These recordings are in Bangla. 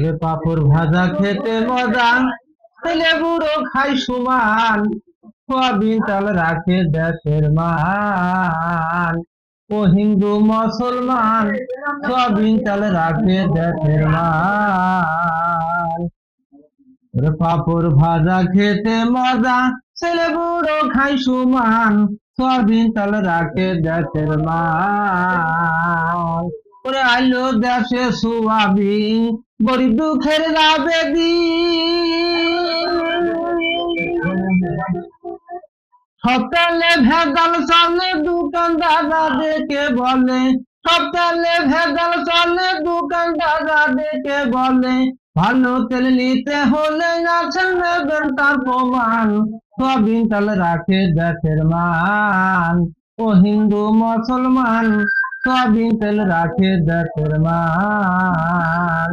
রে পাপড় ভাজা খেতে মজা, ছেলে বুড়ো খাই সমান, সোয়াবিন চাল রাখে দেশের মান। ও হিন্দু মুসলমান, সোয়াবিন চাল রাখে দেশের মান। রে পাপড় ভাজা খেতে মজা, ছেলে বুড়ো খাই সমান, সোয়াবিন চাল রাখে দেশের মান। ওরে আইলো দেশে সোয়াবিন, গরিব দুঃখের যাবে দিন। সপ্তাহে ভেজাল চলে দোকানদাররা দেখে বলে, সপ্তাহে ভেজাল চলে দোকানদাররা দেখে বলে, ভালো তেল নিতে হলে আছে নেবেন তার প্রমাণ। সোয়াবিন চাল রাখে দেশের মান। ও হিন্দু মুসলমান, সোয়াবিন তেল রাখে দেশের মান।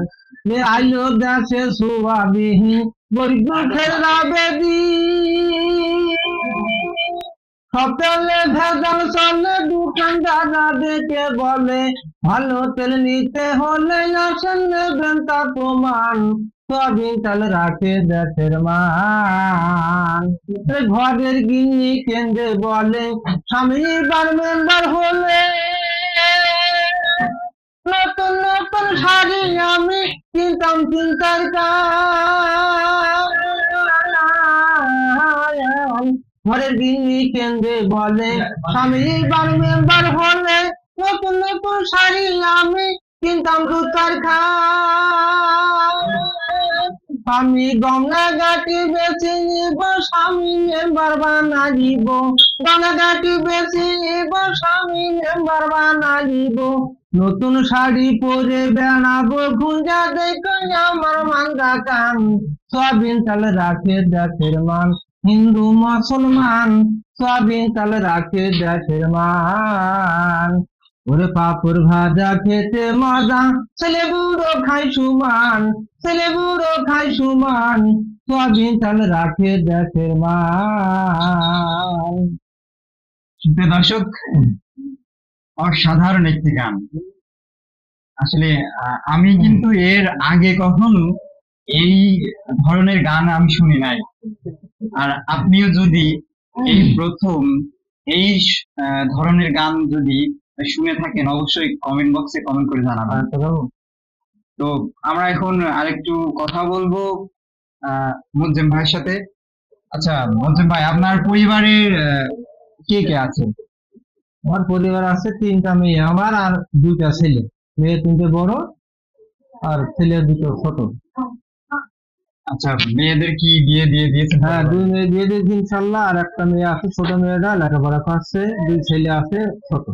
আইলো দেশে সোয়াবিন, গরিব দুঃখের যাবে দিন। সকালে ভেজাল চলে দোকানদাররা দেখে বলে, ভালো তেল নিতে হলে আসেন নেবেন তার প্রমাণ। সোয়াবিন চাল রাখে দেশের মান। ঘরের গিন্নি কেন্দ্রে বলে, স্বামী বার মেম্বার হলে, নতুন নতুন শাড়ি আমি কিনতাম চিন্তার ঘরের গিন্নি কেন্দ্রে বলে, স্বামী বার মেম্বার হলে, নতুন নতুন শাড়ি আমি কিনতাম জুতার আমি গঙ্গা ঘাটি বেছে নিব, স্বামী মেম্বার বানা দিব। গঙ্গা ঘাটি বেছে নিব, স্বামী মেম্বার বানা দিব। নতুন শাড়ি পরে বেড়াবো, গুঞ্জা দেখো আমার মাঙ্গা কান। সোয়াবিন চাল রাখে দেশের মান। হিন্দু মুসলমান, সোয়াবিন চাল রাখে দেশের মান। ওরে পাপড় ভাজা খেতে মজা, ছেলে বুড়ো খাই সমান, ছেলে বুড়ো খাই সমান, সোয়াবিন চাল রাখে দেশের মান। সুপ্রিয় দর্শক, অসাধারণ একটি গান। আসলে আমি কিন্তু এর আগে কখনো এই ধরনের গান আমি শুনি নাই। আর আপনিও যদি এই প্রথম এই ধরনের গান যদি শুনে থাকেন, অবশ্যই কমেন্ট বক্সে কমেন্ট করে জানাবেন। তো আমরা এখন আরেকটু কথা বলবো মুজ্জেম ভাইয়ের সাথে। আচ্ছা মুজ্জেম ভাই, আপনার পরিবারের কে কে আছে? আমার পরিবার আছে 3টা মেয়ে আমার, আর 2টা ছেলে। মেয়ে 3টে বড়, আর ছেলে 2টো ছোট। আচ্ছা, মেয়েদের কি বিয়ে দিয়ে দিয়েছেন? হ্যাঁ, 2 মেয়ে বিয়ে দিয়েছি ইনশাল্লাহ। আর একটা মেয়ে আছে, ছোট মেয়েটা লেখাপড়া করছে। 2 ছেলে আছে ছোট।